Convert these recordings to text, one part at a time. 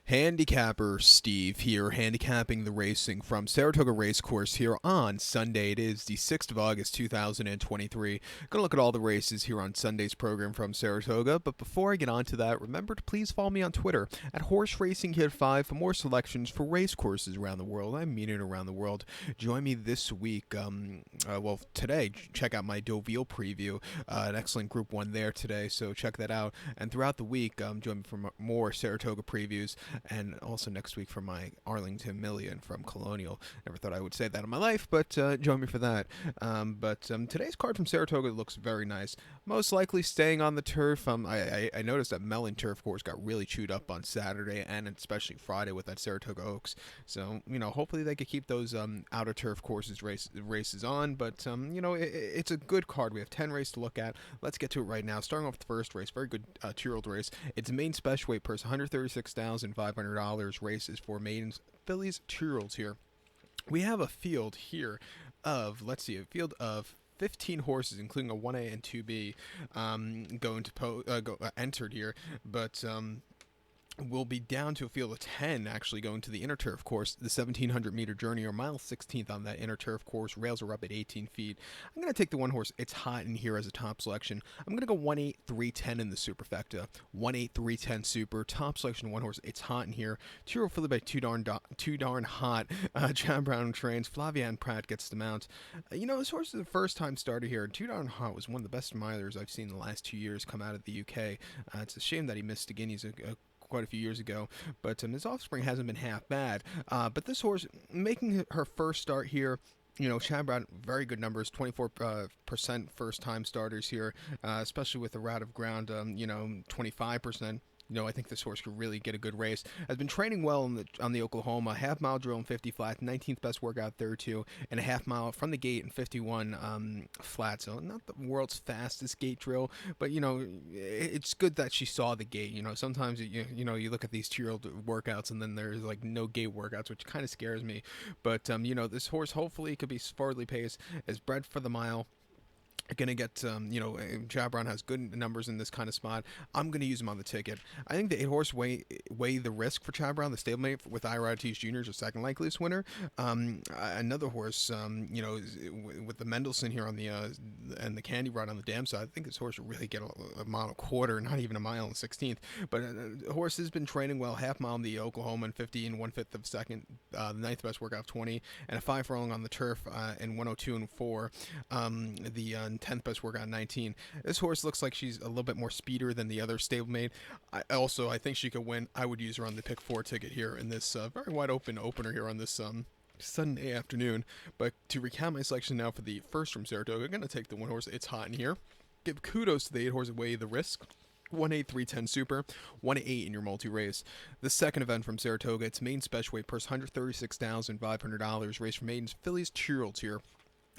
Handicapper Steve here, handicapping the racing from Saratoga Racecourse here on Sunday. It is the 6th of August 2023. Gonna look at all the races here on Sunday's program from Saratoga, but before I get on to that, remember to please follow me on Twitter at Horse Racing Kid 5 for more selections for race courses around the world. I mean it, around the world. Join me this week, today, check out my Deauville preview, an excellent Group 1 there today, so check that out. And throughout the week, join me for more Saratoga previews. And also next week for my Arlington Million from Colonial. Never thought I would say that in my life, but join me for that. Today's card from Saratoga looks very nice. Most likely staying on the turf. I noticed that Mellon Turf Course got really chewed up on Saturday and especially Friday with that Saratoga Oaks. So, hopefully they could keep those outer turf courses races on. But, it's a good card. We have 10 races to look at. Let's get to it right now. Starting off with the first race. Very good 2-year-old race. It's a main special weight purse, $136,500 races for maidens, fillies, 2-year-olds here. We have a field here of, a field of 15 horses, including a 1A and 2B, entered here, but we'll be down to a field of 10 actually going to the inner turf course, the 1700 meter journey, or mile 16th on that inner turf course. Rails are up at 18 feet. I'm going to take the one horse, It's Hot in here, as a top selection. I'm going to go 1-8-3-10 in the superfecta. 1-8-3-10 super. Top selection, one horse, It's Hot in here. 2-year-old filly by Too Darn Hot. John Brown trains. Flavian Pratt gets the mount. This horse is a first time starter here. Too Darn Hot was one of the best milers I've seen in the last 2 years come out of the UK. It's a shame that he missed the Guineas quite a few years ago, but his offspring hasn't been half bad. But this horse, making her first start here, Chad Brown, very good numbers, 24% first-time starters here, especially with the route of ground, 25%. I think this horse could really get a good race. Has been training well on the Oklahoma, half-mile drill and 50 flat, 19th best workout there too, and a half-mile from the gate and 51 flat. So not the world's fastest gate drill, but it's good that she saw the gate. Sometimes you look at these 2-year-old workouts and then there's like no gate workouts, which kind of scares me. But this horse hopefully could be forwardly paced, is bred for the mile. Going to get, Chad Brown has good numbers in this kind of spot. I'm going to use him on the ticket. I think the 8-horse weigh the risk for Chad Brown. The stablemate with Ira Ortiz Jr. is a second likeliest winner. Another horse, with the Mendelssohn here on the and the Candy Rod on the dam side, I think this horse will really get a mile and a quarter, not even a mile and 16th. But the horse has been training well, half mile in the Oklahoma and 50 and 1/5 of a second. The 9th best workout, 20, and a 5 furlong on the turf in 102 and 4. The 10th best workout, 19. This horse looks like she's a little bit more speeder than the other stablemate. I think she could win. I would use her on the pick 4 ticket here in this very wide open opener here on this Sunday afternoon. But to recount my selection now for the first from Saratoga, I'm going to take the one horse, It's Hot in here. Give kudos to the 8-horse weigh the risk. 1-8-3-10 super, 1-8 in your multi-race. The second event from Saratoga, it's main special weight purse, $136,500, race for maidens, fillies, 2-year-olds here.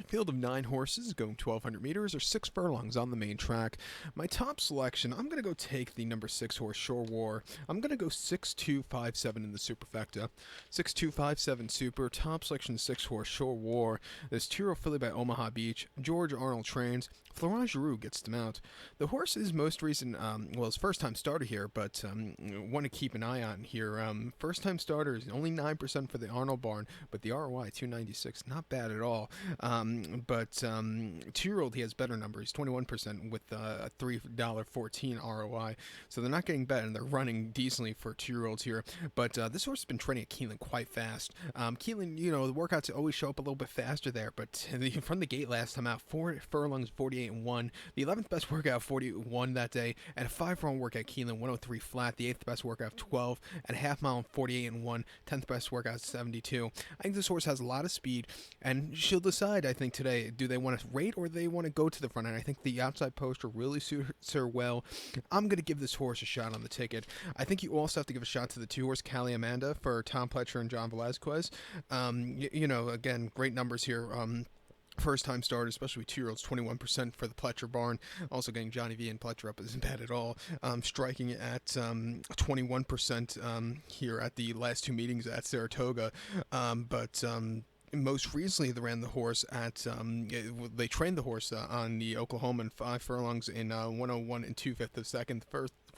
Field of 9 horses going 1,200 meters or 6 furlongs on the main track. My top selection, I'm going to go take the number 6 horse, Shore War. I'm going to go 6-2-5-7 in the superfecta. 6-2-5-7 super. Top selection, 6 horse, Shore War. This 2-year-old filly by Omaha Beach. George Arnold trains. Florent Giroux gets them out. The horse is most recent, his first time starter here, but want to keep an eye on here. First time starter is only 9% for the Arnold barn, but the ROI 296, not bad at all. 2-year-old, he has better numbers, 21% with a $3.14 ROI. So they're not getting bet, and they're running decently for 2-year-olds here. But this horse has been training at Keeneland quite fast. Keeneland, the workouts always show up a little bit faster there, but from the gate last time out, 4 furlongs, 48 and 1. The 11th best workout, 41 that day, and a 5 furlong workout, Keeneland, 103 flat. The 8th best workout, 12, and a half mile, 48 and 1. 10th best workout, 72. I think this horse has a lot of speed, and she'll decide, I think, today, do they want to rate or do they want to go to the front end? I think the outside poster really suits her well. I'm going to give this horse a shot on the ticket. I think you also have to give a shot to the 2-horse Cali Amanda for Tom Pletcher and John Velazquez. Again, great numbers here. First-time starters, especially 2-year-olds, 21% for the Pletcher barn. Also getting Johnny V and Pletcher up isn't bad at all. Striking at 21% here at the last 2 meetings at Saratoga. Most recently, they ran the horse at, they trained the horse on the Oklahoma in 5 furlongs in 101 and 2/5 of a second.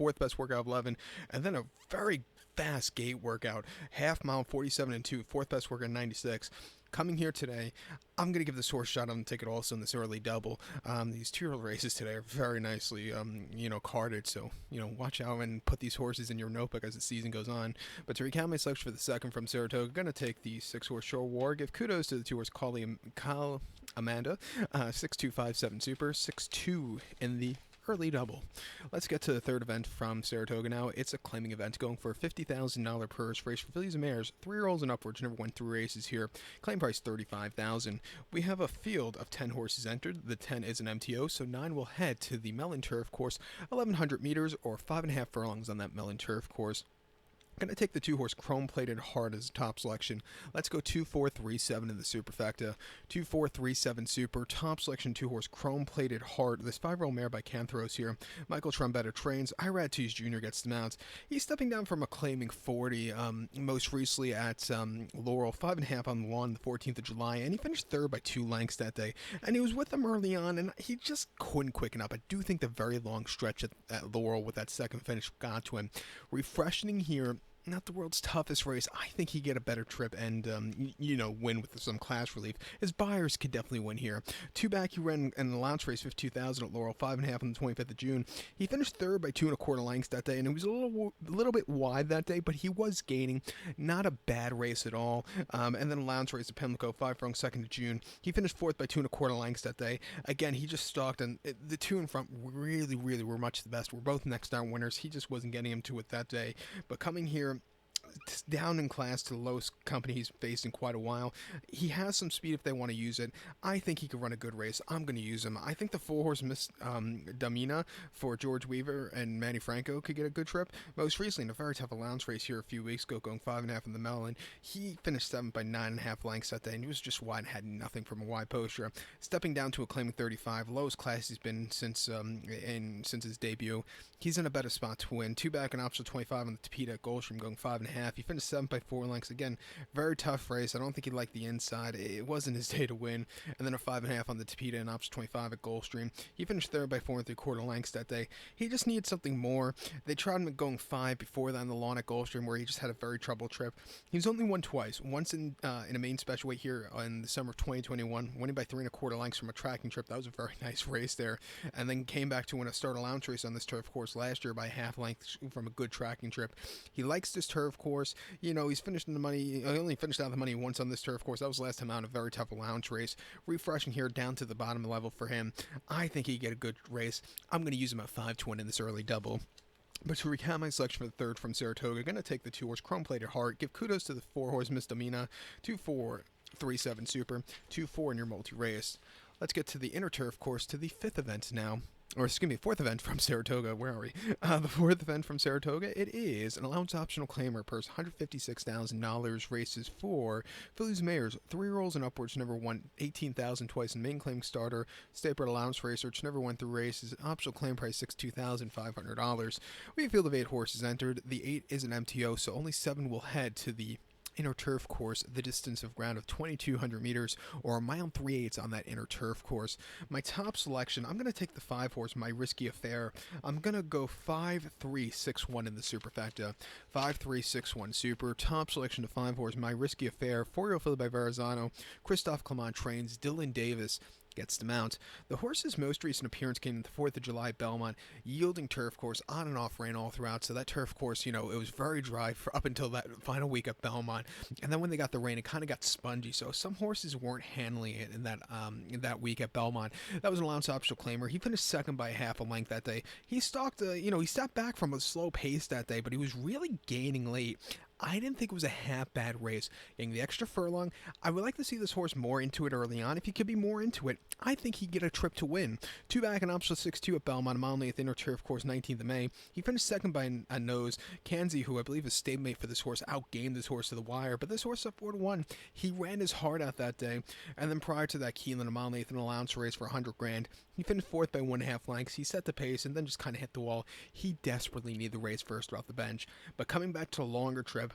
fourth best workout of 11, and then a very fast gate workout, half mile 47 and 2, fourth best workout 96. Coming here today, I'm going to give this horse a shot on the ticket also in this early double. These 2-year-old races today are very nicely, carded, so, watch out and put these horses in your notebook as the season goes on. But to recount my selection for the second from Saratoga, I'm going to take the 6-horse Shore War. Give kudos to the 2-horse Kyle Amanda, 6257 Super, 6-2 in the early double. Let's get to the third event from Saratoga now. It's a claiming event going for a $50,000 purse race for fillies and mares, 3-year-olds and upwards. Never went through races here. Claim price $35,000. We have a field of 10 horses entered. The 10 is an MTO, so 9 will head to the Mellon Turf Course, 1,100 meters or 5.5 furlongs on that Mellon Turf Course. I'm going to take the 2-horse Chrome Plated Heart as a top selection. Let's go 2-4-3-7 in the superfecta. 2-4-3-7 super. Top selection 2-horse Chrome Plated Heart. This 5-year-old mare by Canthros here. Michael Trombetta trains. Irad Tees Jr. gets the mounts. He's stepping down from a claiming 40. Most recently at Laurel, 5.5 on the lawn the 14th of July. And he finished third by 2 lengths that day. And he was with them early on, and he just couldn't quicken up. I do think the very long stretch at Laurel with that second finish got to him. Refreshing here. Not the world's toughest race. I think he'd get a better trip and, win with some class relief. His buyers could definitely win here. 2 back, he ran an allowance race, 52,000 at Laurel, 5.5 on the 25th of June. He finished third by 2.25 lengths that day, and it was a little bit wide that day, but he was gaining. Not a bad race at all. And then allowance race at Pimlico, 5 furlongs, 2nd of June. He finished fourth by 2.25 lengths that day. Again, he just stalked, and the 2 in front really, really were much the best. We're both next down winners. He just wasn't getting him to it that day. But coming here, down in class to the lowest company he's faced in quite a while. He has some speed if they want to use it. I think he could run a good race. I'm going to use him. I think the 4-horse Miss Damina for George Weaver and Manny Franco could get a good trip. Most recently, in a very tough allowance race here a few weeks ago, going 5.5 in the Mellon, he finished 7th by 9.5 lengths that day, and he was just wide and had nothing from a wide poster. Stepping down to a claiming 35, lowest class he's been since his debut. He's in a better spot to win. 2 back and optional 25 on the Tapeta at Goldstream, going 5.5. He finished 7th by 4 lengths. Again, very tough race. I don't think he liked the inside. It wasn't his day to win. And then a 5.5 on the Tapeta and option 25 at Goldstream. He finished 3rd by 4.75 lengths that day. He just needed something more. They tried him going 5 before that on the lawn at Goldstream, where he just had a very troubled trip. He's only won twice. Once in a main special weight here in the summer of 2021, winning by 3.25 lengths from a tracking trip. That was a very nice race there. And then came back to win a start allowance race on this turf course last year by half length from a good tracking trip. He likes this turf course. He's finished in the money. He only finished out of the money once on this turf course. That was last time out, a very tough allowance race. Refreshing here down to the bottom level for him. I think he'd get a good race. I'm going to use him at 5 to win in this early double. But to recount my selection for the third from Saratoga, going to take the 2-horse Chrome Plated Heart. Give kudos to the 4-horse Miss Damina, 2-4-3-7 Super, 2-4 in your multi-race. Let's get to the inner turf course, to the fourth event from Saratoga. Where are we? The fourth event from Saratoga. It is an allowance optional claimer purse, $156,000 races for fillies mares, 3-year-olds and upwards. Never won 18,000 twice in main claim starter. Stapled allowance racer, which never went through races. Optional claim price $62,500. We have a field of 8 horses entered. The 8 is an MTO, so only 7 will head to the inner turf course, the distance of ground of 2,200 meters or 1 mile 3/8 on that inner turf course. My top selection, I'm going to take the 5-horse My Risky Affair. I'm going to go 5-3-6-1 in the superfecta. 5-3-6-1 super. Top selection to 5-horse My Risky Affair. 4-year-old filly by Verrazano. Christophe Clement trains. Dylan Davis gets the mount. The horse's most recent appearance came in the 4th of July Belmont, yielding turf course, on and off rain all throughout. So that turf course, it was very dry for up until that final week at Belmont. And then when they got the rain, it kind of got spongy. So some horses weren't handling it in that week at Belmont. That was an allowance optional claimer. He finished 2nd by half a length that day. He stalked, he stepped back from a slow pace that day, but he was really gaining late. I didn't think it was a half bad race. Getting the extra furlong, I would like to see this horse more into it early on. If he could be more into it, I think he'd get a trip to win. 2 back and optional 6-2 at Belmont, a mile and 8th inner turf course, 19th of May. He finished 2nd by a nose. Kanzi, who I believe is stablemate for this horse, outgained this horse to the wire, but this horse up 4-1. He ran his heart out that day. And then prior to that, Keelan, a mile and 8th in an allowance race for $100,000. He finished 4th by 1.5 lengths. He set the pace and then just kind of hit the wall. He desperately needed the race first off the bench. But coming back to a longer trip,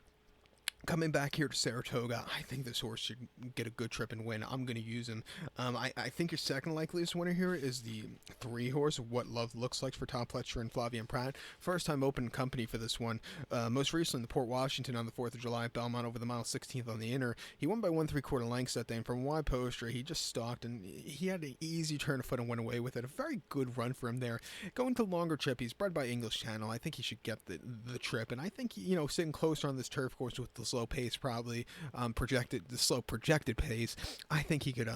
Coming back here to Saratoga, I think this horse should get a good trip and win. I'm going to use him. I think your second likeliest winner here is the 3-horse, What Love Looks Like, for Tom Pletcher and Flavian Pratt. First time open company for this one. Most recently, the Port Washington on the 4th of July at Belmont over the mile 16th on the inner. He won by 1 3/4 lengths that day, and from a wide poster, he just stalked, and he had an easy turn of foot and went away with it. A very good run for him there. Going to longer trip, he's bred by English Channel. I think he should get the trip, and I think, sitting closer on this turf course with the slow pace, probably projected pace, I think he could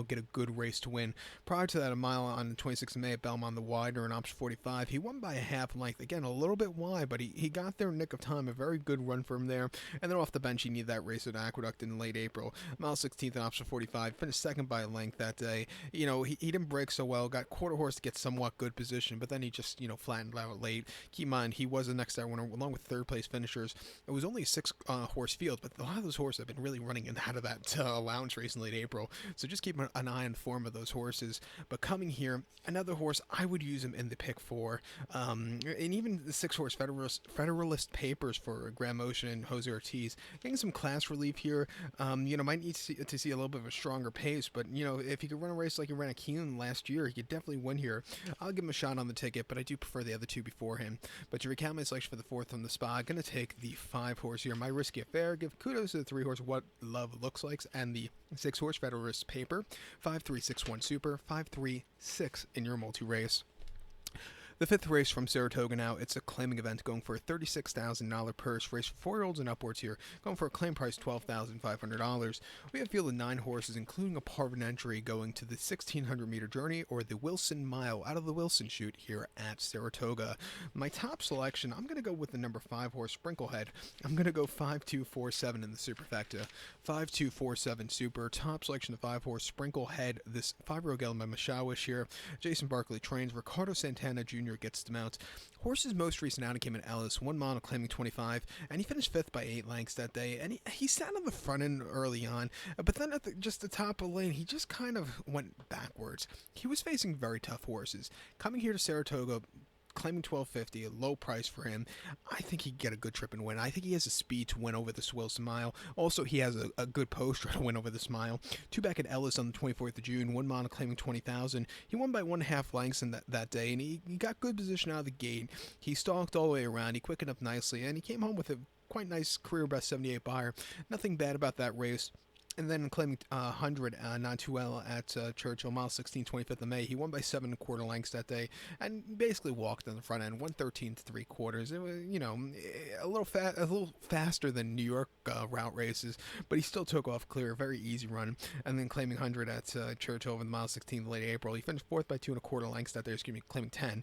get a good race to win. Prior to that, a mile on the 26th of May at Belmont, the wider in option 45, he won by a half length, again a little bit wide, but he got there in nick of time. A very good run for him there. And then off the bench, he needed that race at Aqueduct in late April, mile 16th in option 45, finished second by a length that day. He didn't break so well, got quarter horse to get somewhat good position, but then he just flattened out late. Keep in mind, he was the next star winner along with third place finishers. It was only a 6 horse field, but a lot of those horses have been really running in and out of that allowance race in late April. So just keep an eye on the form of those horses. But coming here, another horse, I would use him in the pick 4. And even the 6-horse Federalist Papers for Graham Ocean and Jose Ortiz. Getting some class relief here. Might need to see a little bit of a stronger pace. But, if he could run a race like he ran at Keeneland last year, he could definitely win here. I'll give him a shot on the ticket, but I do prefer the other 2 before him. But to recount my selection for the 4th on the spot, I'm going to take the 5-horse here. My risky affair. Give kudos to the 3-horse What Love Looks Like and the 6-horse Federalist Paper. 5-3-6-1 Super. 5-3-6 in your multi-race. The 5th race from Saratoga now, it's a claiming event going for a $36,000 purse. Race for 4-year-olds and upwards here, going for a claim price $12,500. We have a field of 9 horses, including a Parvin entry going to the 1,600-meter journey or the Wilson Mile out of the Wilson Chute here at Saratoga. My top selection, I'm going to go with the number 5-horse Sprinklehead. I'm going to go 5-2-4-7 in the superfecta. 5-2-4-7 super. Top selection of 5-horse Sprinklehead. This 5-year-old gelding by Mashawish here. Jason Barkley trains. Ricardo Santana Jr. gets the mount. Horse's most recent outing came at Ellis, 1 mile claiming 25, and he finished 5th by 8 lengths that day, and he sat on the front end early on, but then at just the top of the lane, he just kind of went backwards. He was facing very tough horses. Coming here to Saratoga, claiming $12.50, a low price for him. I think he could get a good trip and win. I think he has the speed to win over this Wilson Mile. Also, he has a good poster to win over this mile. 2 back at Ellis on the 24th of June, 1 mile claiming 20,000. He won by 1.5 lengths in that day, and he got good position out of the gate. He stalked all the way around. He quickened up nicely, and he came home with a quite nice career best 78 buyer. Nothing bad about that race. And then claiming 100 not too well at Churchill, mile 16, 25th of May. He won by 7 1/4 lengths that day and basically walked on the front end, 113 3/4. It was, a little faster than New York route races, but he still took off clear, a very easy run. And then claiming 100 at Churchill over the mile 16 late April. He finished 4th by 2 1/4 lengths that day, claiming 10.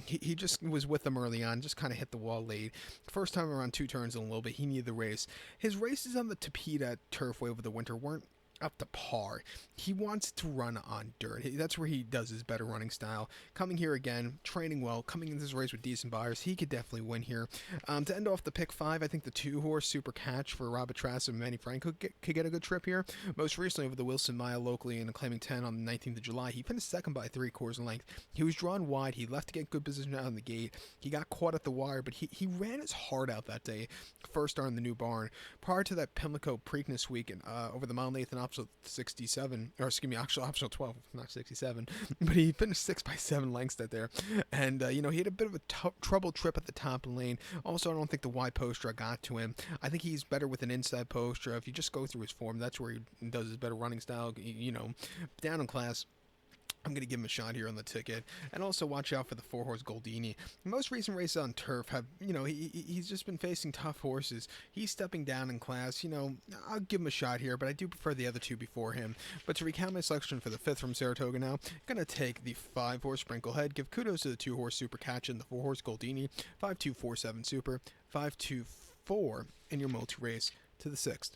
He just was with them early on, just kind of hit the wall late. First time around 2 turns in a little bit, he needed the race. His races on the Tapeta Turfway over the winter weren't up to par. He wants to run on dirt. That's where he does his better running style. Coming here again, training well, coming into this race with decent buyers, he could definitely win here. To end off the pick 5, I think the 2-horse Super Catch for Robert Trask and Manny Frank could get a good trip here. Most recently over the Wilson Mile locally and claiming 10 on the 19th of July, he finished 2nd by 3/4 length. He was drawn wide. He left to get good position out on the gate. He got caught at the wire, but he ran his heart out that day. First star in the new barn. Prior to that Pimlico Preakness week and over the mile 8th and optional 67, or excuse me, optional 12, not 67, but he finished 6 by 7 lengths that there. And, he had a bit of a trouble trip at the top of the lane. Also, I don't think the wide poster got to him. I think he's better with an inside poster. If you just go through his form, that's where he does his better running style, down in class. I'm going to give him a shot here on the ticket. And also watch out for the 4-horse Goldini. Most recent races on turf have, he's just been facing tough horses. He's stepping down in class. I'll give him a shot here, but I do prefer the other 2 before him. But to recount my selection for the 5th from Saratoga now, I'm going to take the 5-horse Sprinklehead. Give kudos to the 2-horse Super Catch and the 4-horse Goldini. 5-2-4-7 Super. 5-2-4 in your multi-race to the 6th.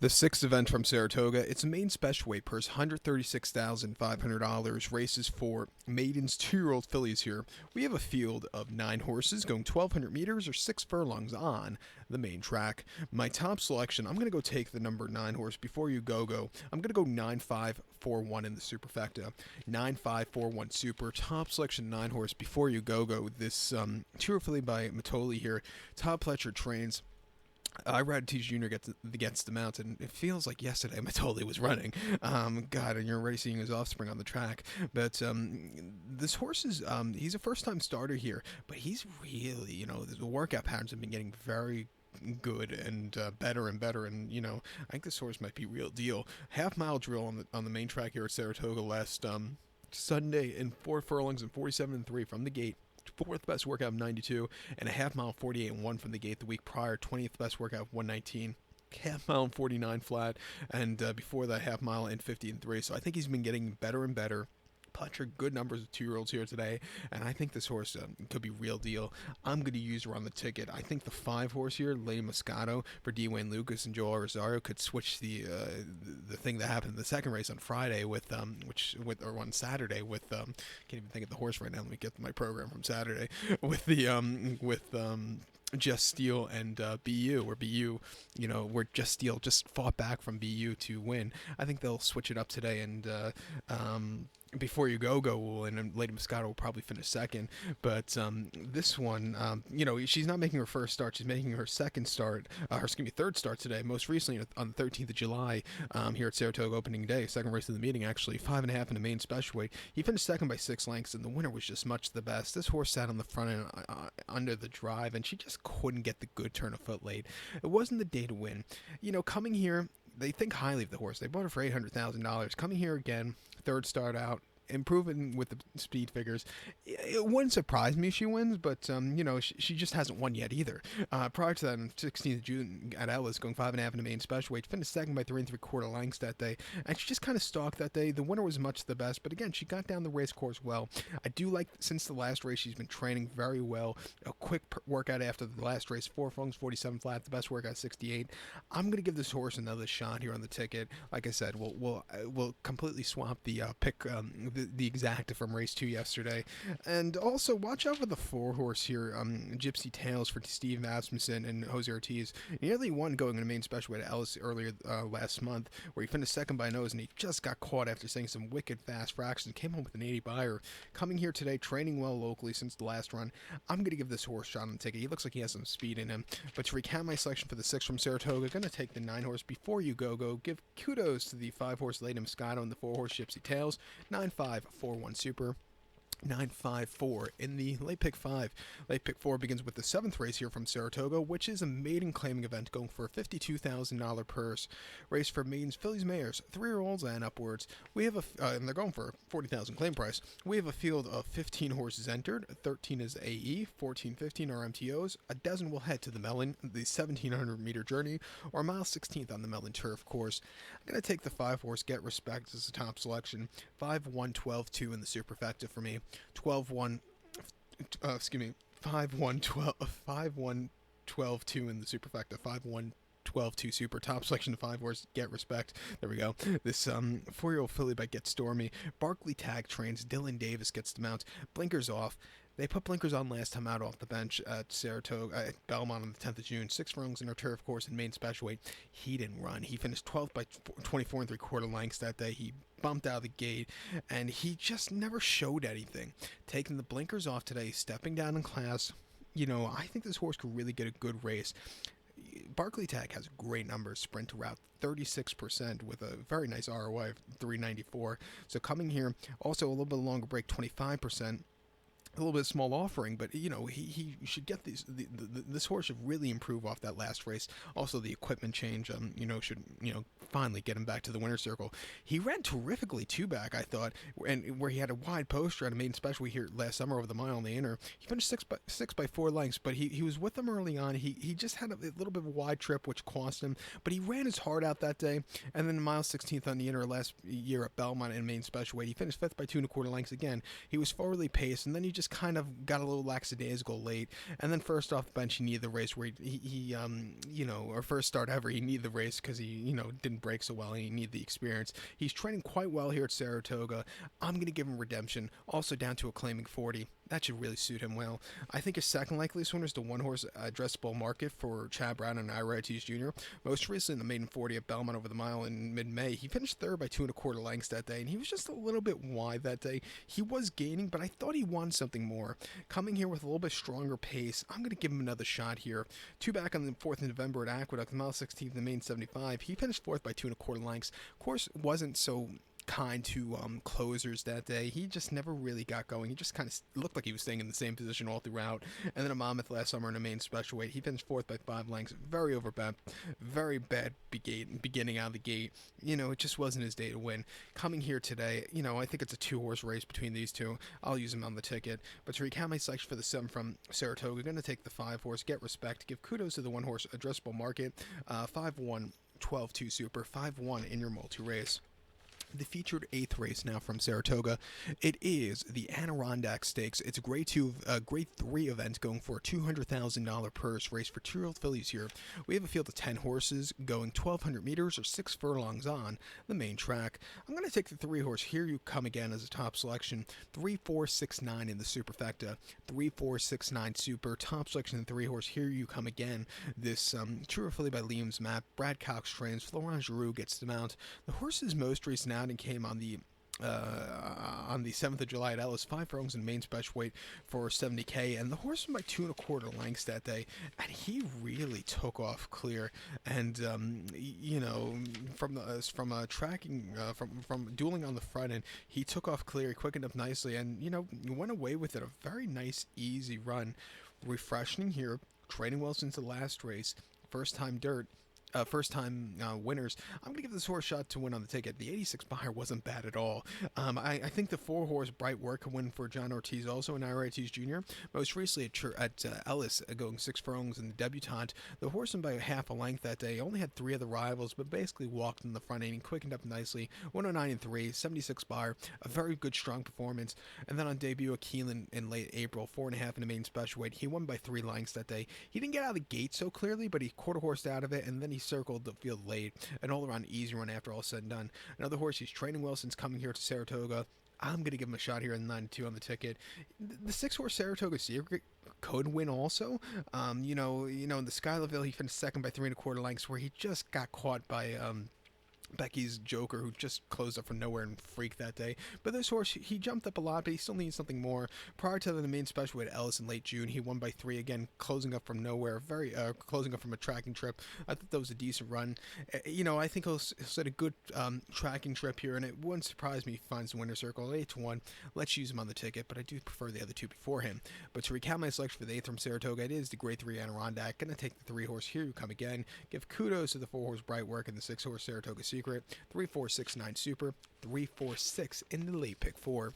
The 6th event from Saratoga, it's a main special weight purse, $136,500, races for maidens, 2-year-old fillies here. We have a field of 9 horses going 1,200 meters or 6 furlongs on the main track. My top selection, I'm going to go take the number 9 horse, Before You Go. I'm going to go 9-5-4-1 in the superfecta. 9-5-4-1 super. Top selection 9 horse, Before You Go. This 2-year filly by Matoli here. Todd Pletcher trains. I ride Teach Junior gets the mount, and it feels like yesterday Matoli was running. God, and you're already seeing his offspring on the track. But this horse is he's a first time starter here, but he's really, the workout patterns have been getting very good and better and better, and I think this horse might be real deal. Half mile drill on the main track here at Saratoga last Sunday in 4 furlongs and 47 and 3 from the gate. Fourth best workout of 92, and a half mile 48 and 1 from the gate the week prior. 20th best workout of 119. Half mile and 49 flat, and before that half mile in 50 and 3. So I think he's been getting better and better. Puncher good numbers of 2-year-olds here today, and I think this horse could be real deal. I'm going to use her on the ticket. I think the 5 horse here, Lady Moscato for D. Wayne Lucas and Joel Rosario, could switch the thing that happened in the second race on Friday or on Saturday with can't even think of the horse right now. Let me get my program from Saturday with Just Steel and BU, where BU, where Just Steel just fought back from BU to win. I think they'll switch it up today, and Before You Go will, and Lady Moscato will probably finish second. But this one, she's not making her first start. She's making her third start today. Most recently on the 13th of July here at Saratoga opening day, second race of the meeting actually, 5.5 in the main special weight. He finished second by 6 lengths, and the winner was just much the best. This horse sat on the front end under the drive, and she just couldn't get the good turn of foot late. It wasn't the day to win. Coming here, they think highly of the horse. They bought her for $800,000. Coming here again, third start out, improving with the speed figures. It wouldn't surprise me if she wins, but she just hasn't won yet either. Prior to that, on 16th of June at Ellis, going 5.5 in the main special weight, finished second by 3 3/4 lengths that day, and she just kind of stalked that day. The winner was much the best, but again, she got down the race course well. I do like, since the last race, she's been training very well. A quick workout after the last race, 4 furlongs 47 flat, the best workout 68. I'm gonna give this horse another shot here on the ticket. Like I said, we'll completely swap the pick. The exacta from race 2 yesterday. And also watch out for the 4 horse here, Gypsy Tales for Steve Asmussen and Jose Ortiz. Nearly won going in the main special weight at Ellis earlier last month, where he finished second by nose, and he just got caught after saying some wicked fast fractions. Came home with an 80 buyer. Coming here today, training well locally since the last run. I'm going to give this horse a shot on the ticket. He looks like he has some speed in him. But to recount my selection for the 6 from Saratoga, going to take the 9 horse Before You Go. Give kudos to the 5 horse Lady Moscato and the 4 horse Gypsy Tales. 9-5-4-1 Super. 9-5-4 in the late pick 5. Late pick 4 begins with the 7th race here from Saratoga, which is a maiden claiming event going for a $52,000 purse. Race for maidens, fillies, mares, 3-year-olds and upwards. We have and they're going for $40,000 claim price. We have a field of 15 horses entered. 13 is AE, 14-15 are MTOs. A dozen will head to the Mellon, the 1,700 meter journey, or mile 16th on the Mellon turf course. I'm going to take the 5 horse Get Respect as the top selection. 5-1-12-2 in the superfecta for me. 12-1, 5-1-12-2 in the superfecta. 5-1-12-2 super. Top selection of 5 horse Get Respect. There we go. This 4-year-old filly by Get Stormy. Barkley tag trains. Dylan Davis gets the mount. Blinkers off. They put blinkers on last time out off the bench at Saratoga, at Belmont on the 10th of June. 6 furlongs in her turf course in main special weight. He didn't run. He finished 12th by 24 3/4 lengths that day. He bumped out of the gate, and he just never showed anything. Taking the blinkers off today, stepping down in class. I think this horse could really get a good race. Barkley Tag has great numbers, sprint to route 36% with a very nice ROI of 394. So coming here, also a little bit longer break, 25%. A little bit small offering, but he should get these. This horse should really improve off that last race. Also, the equipment change, should finally get him back to the winner's circle. He ran terrifically too back, I thought, and where he had a wide poster at a maiden special here last summer over the mile on the inner. He finished 6 by 4 lengths, but he was with them early on. He just had a little bit of a wide trip, which cost him, but he ran his heart out that day. And then mile 16th on the inner last year at Belmont in main special weight, he finished 5th by 2 1/4 lengths again. He was forwardly paced, and then he just kind of got a little lackadaisical late, and then first off the bench he needed the race where he or first start ever, he needed the race because he didn't break so well, and he needed the experience. He's training quite well here at Saratoga. I'm going to give him redemption, also down to a claiming 40. That should really suit him well. I think his second likeliest winner is the one horse addressable market for Chad Brown and Ira Ortiz Jr. Most recently in the maiden 40 at Belmont over the mile in mid May. He finished third by 2 1/4 lengths that day, and he was just a little bit wide that day. He was gaining, but I thought he wanted something more. Coming here with a little bit stronger pace, I'm going to give him another shot here. Two back on the 4th of November at Aqueduct, mile 16th in the main 75. He finished fourth by 2 1/4 lengths. Of course, wasn't so kind to closers that day. He just never really got going. He just kind of looked like he was staying in the same position all throughout. And then a Monmouth last summer in a main special weight. He finished fourth by 5 lengths. Very overbent. Very bad beginning out of the gate. It just wasn't his day to win. Coming here today, I think it's a 2-horse race between these two. I'll use him on the ticket. But to recount my selection for the 7 from Saratoga, going to take the 5-horse, Get Respect. Give kudos to the 1-horse addressable market. 5-1, 12-2 super. 5-1 in your multi-race. The featured 8th race now from Saratoga. It is the Adirondack Stakes. It's a Grade 3 event going for a $200,000 purse race for 2-year-old fillies here. We have a field of 10 horses going 1,200 meters or 6 furlongs on the main track. I'm going to take the 3-horse Here You Come Again as a top selection. 3, 4, 6, 9 in the superfecta. 3, 4, 6, 9 super. Top selection the 3-horse Here You Come Again. This true filly by Liam's Map. Brad Cox trains. Florent Giroux gets the mount. The horse's most recent outing came on the 7th of July at Ellis, 5 furlongs in main special weight for 70K, and the horse went by 2 1/4 lengths that day, and he really took off clear. And from dueling on the front end, he took off clear, he quickened up nicely, and went away with it. A very nice, easy run, refreshing here. Training well since the last race, first time winners. I'm going to give this horse a shot to win on the ticket. The 86 buyer wasn't bad at all. I think the 4-horse Bright Work can win for John Ortiz also, and Ira Ortiz Jr. Most recently at Ellis, going 6 furlongs in the debutante. The horse won by half a length that day. Only had 3 other rivals, but basically walked in the front end and quickened up nicely. 109-3, 76 buyer. A very good, strong performance. And then on debut at Keelan in late April, 4.5 in the main special weight. He won by 3 lengths that day. He didn't get out of the gate so clearly, but he quarter-horsed out of it, and then he circled the field late. An all-around easy run after all said and done. Another horse he's training well since coming here to Saratoga. I'm going to give him a shot here in the 92 on the ticket. The 6-horse Saratoga Secret could win also. In the Skylaville, he finished second by 3 1/4 lengths, where he just got caught by Becky's Joker, who just closed up from nowhere and freaked that day. But this horse, he jumped up a lot, but he still needs something more. Prior to the main special at Ellis in late June, he won by 3 again, closing up from nowhere, closing up from a tracking trip. I thought that was a decent run. I think he'll set a good tracking trip here, and it wouldn't surprise me if he finds the winner's circle. 8-1. Let's use him on the ticket, but I do prefer the other two before him. But to recap my selection for the 8th from Saratoga, it is the Grade 3 Adirondack. Gonna take the 3-horse Here You Come Again. Give kudos to the 4-horse Bright Work and the 6-horse Saratoga Secret. 3, 4, 6, 9 super. 3, 4, 6 in the late pick 4.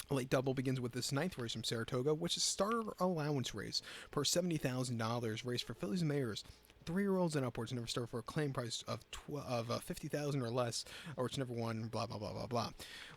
A late double begins with this 9th race from Saratoga, which is a starter allowance race per $70,000 race for fillies and mares. 3-year-olds and upwards never start for a claim price of $50,000 or less, or it's never won, blah, blah, blah, blah, blah.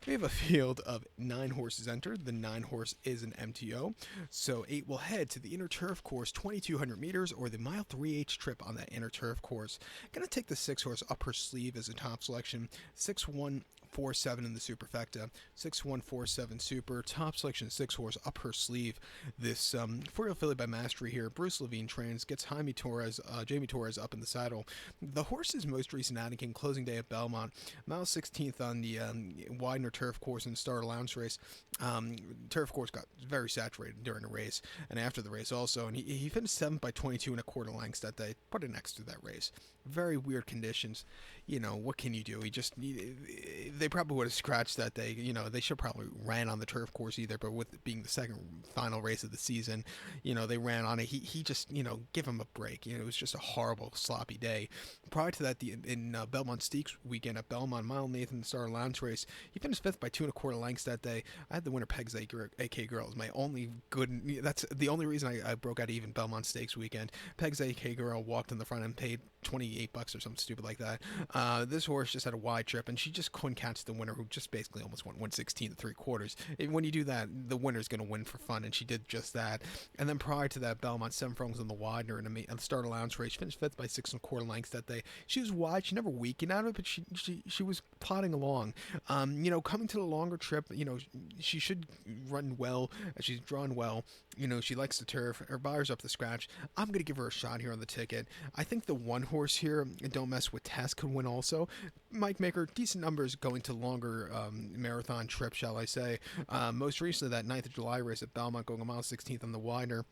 We have a field of 9 horses entered. The 9 horse is an MTO, so 8 will head to the inner turf course, 2,200 meters, or the mile 3H trip on that inner turf course. Gonna take the 6 horse up her sleeve as a top selection. 6-1-4-7 in the superfecta. 6-1-4-7 super. Top selection 6 horse up her sleeve. This 4-year-old filly by Mastery here. Bruce Levine trains, gets Jamie Torres up in the saddle. The horse's most recent outing came closing day at Belmont. Mile 16th on the Widener turf course in the Star Allowance race. Turf course got very saturated during the race and after the race also, and he finished 7th by 22 1/4 lengths that day. Put it next to that race. Very weird conditions. What can you do? They probably would have scratched that day. They should probably ran on the turf course either, but with it being the second final race of the season, they ran on it. He just, give him a break. It was just a horrible, sloppy day. Prior to that, in Belmont Stakes weekend at Belmont, Mile Nathan Star Lounge race, he finished 5th by 2 1/4 lengths that day. I had the winner Peg's AK Girl. My only good, that's the only reason I broke out even Belmont Stakes weekend. Peg's AK Girl walked in the front and paid $28 or something stupid like that. This horse just had a wide trip, and she just couldn't catch the winner, who just basically almost won 116 3/4. And when you do that, the winner's going to win for fun, and she did just that. And then prior to that, Belmont 7 furlongs on the Widener in a start allowance race. She finished 5th by 6 1/4 lengths that day. She was wide. She never weakened out of it, but she was plodding along. Coming to the longer trip, she should run well. She's drawn well. She likes the turf. Her buyer's up the scratch. I'm going to give her a shot here on the ticket. I think the one horse here, Don't Mess with Tess, could win also. Mike Maker, decent numbers going to longer marathon trips, shall I say. Most recently, that 9th of July race at Belmont, going a mile 16th on the Widener.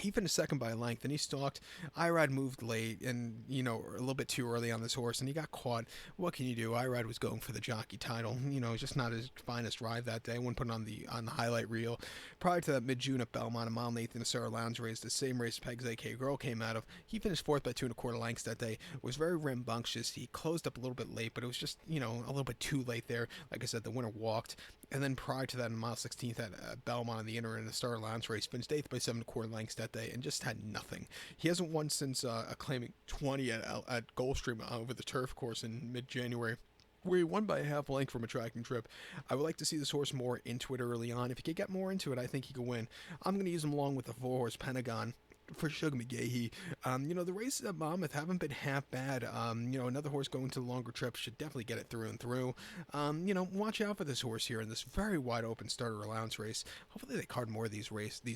He finished second by a length, and he stalked. Irad moved late and, a little bit too early on this horse, and he got caught. What can you do? Irad was going for the jockey title. Just not his finest ride that day. I wouldn't put it on the highlight reel. Prior to that, mid-June at Belmont, a mile and 8th in the Sarah Lowndes race, the same race Peg's AK Girl came out of. He finished 4th by 2 1/4 lengths that day. Was very rambunctious. He closed up a little bit late, but it was just, a little bit too late there. Like I said, the winner walked. And then prior to that, in mile 16th at Belmont on the inner in the Star Lowndes race, finished 8th by 7 1/4 lengths that day, and just had nothing. He hasn't won since claiming 20 at Gulfstream over the turf course in mid-January, where he won by a half length from a tracking trip. I would like to see this horse more into it early on. If he could get more into it, I think he could win. I'm going to use him along with the 4-horse Pentagon for Sugar McGahee. The races at Monmouth haven't been half bad. Another horse going to the longer trips should definitely get it through and through. Watch out for this horse here in this very wide open starter allowance race. Hopefully they card more of these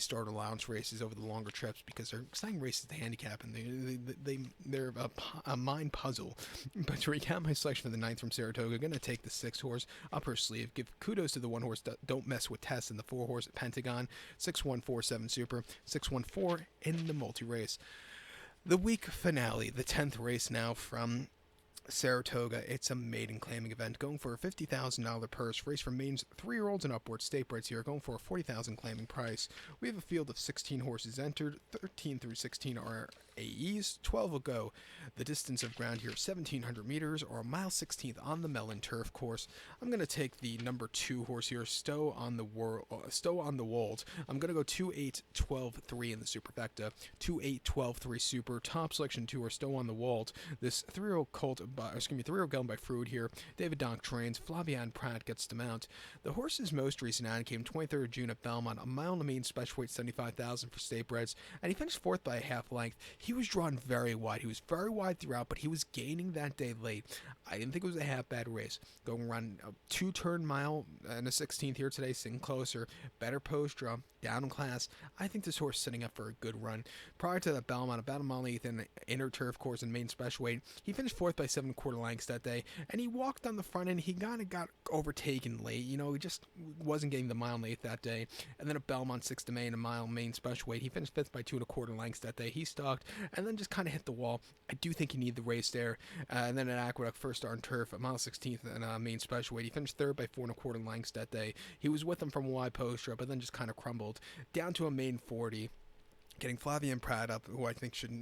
starter allowance races over the longer trips, because they're exciting races to handicap, and they're a mind puzzle. But to recap my selection for the 9th from Saratoga, going to take the 6 horse up her sleeve. Give kudos to the 1 horse Don't Mess with Tess and the 4 horse Pentagon. 6147 Super, 614 in the multi-race. The week finale, the 10th race now from Saratoga. It's a maiden claiming event, going for a $50,000 purse. Race for maidens 3-year-olds and upwards. Statebreds here going for a $40,000 claiming price. We have a field of 16 horses entered. 13 through 16 are AEs. 12 will go. The distance of ground here, 1,700 meters, or a mile 16th on the Mellon turf course. I'm going to take the number 2 horse here, Stowe on the Wold. I'm going to go 2-8-12-3 in the superfecta. 2-8-12-3 super. Top selection 2 or Stowe on the Wold. This 3-year-old colt, 3-year-old gelding by Frood here. David Donk trains. Flavian Pratt gets to mount. The horse's most recent ad came 23rd of June at Belmont. A mile and a mean special weight, 75,000 for statebreds, and he finished 4th by a half length. He was drawn very wide. He was very wide throughout, but he was gaining that day late. I didn't think it was a half bad race. Going around a 2-turn mile and a 16th here today, sitting closer, better post draw, down in class. I think this horse setting up for a good run. Prior to that Belmont, about a mile and 8th in the inner turf course and main special weight, he finished 4th by 7 1/4 lengths that day, and he walked on the front end. He kind of got overtaken late. He just wasn't getting the mile and 8th that day. And then at Belmont 6th to Main, a mile main special weight, he finished 5th by 2 1/4 lengths that day. He stalked and then just kind of hit the wall. I do think you need the race there. And then at Aqueduct, first star on turf, a mile 16th and main special weight, he finished 3rd by 4 1/4 lengths that day. He was with him from a wide post row, but then just kind of crumbled down to a main 40. Getting Flavian Pratt up, who I think should,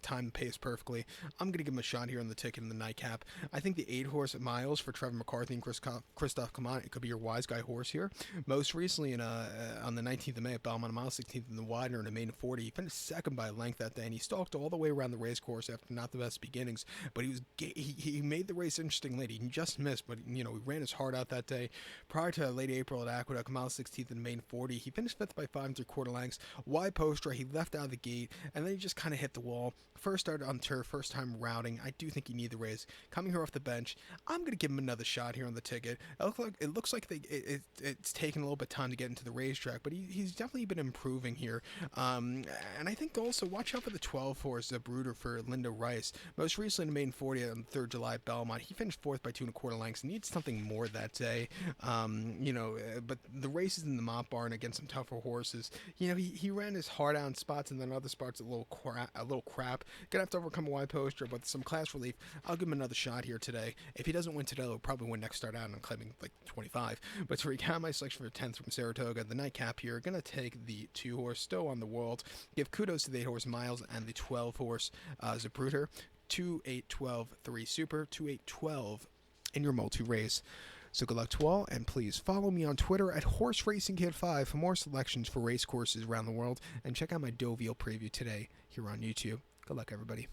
time the pace perfectly. I'm going to give him a shot here on the ticket in the nightcap. I think the 8-horse at Miles for Trevor McCarthy and Christoph Kamant, it could be your wise guy horse here. Most recently, on the 19th of May at Belmont, a mile 16th in the Widener in a main 40. He finished 2nd by a length that day, and he stalked all the way around the race course after not the best beginnings. But he made the race interesting late. He just missed, but, he ran his heart out that day. Prior to late April at Aqueduct, a mile 16th in the main 40. He finished 5th by 5 3/4 lengths. Wide post draw, he left out of the gate, and then he just kind of hit the wall. First started on turf, first time routing. I do think you need the race. Coming here off the bench, I'm going to give him another shot here on the ticket. It looks like it's taken a little bit of time to get into the racetrack, but he's definitely been improving here. And I think also watch out for the 12 horse, the Brooder for Linda Rice. Most recently in the main 40 on 3rd July at Belmont, he finished 4th by 2 1/4 lengths. Needs something more that day. But the races in the Mott Barn against some tougher horses, he ran his heart out in spots, and then other spots a little crap. Gonna have to overcome a wide poster, but some class relief. I'll give him another shot here today. If he doesn't win today, he'll probably win next start out, and I'm claiming like 25. But to recap my selection for 10th from Saratoga, the nightcap here, gonna take the 2-horse Stowe on the World. Give kudos to the 8-horse Miles and the 12-horse Zapruder. 2-8-12-3 Super, 2-8-12 in your multi-race. So good luck to all, and please follow me on Twitter at HorseRacingKid5 for more selections for race courses around the world, and check out my Deauville preview today here on YouTube. Good luck, everybody.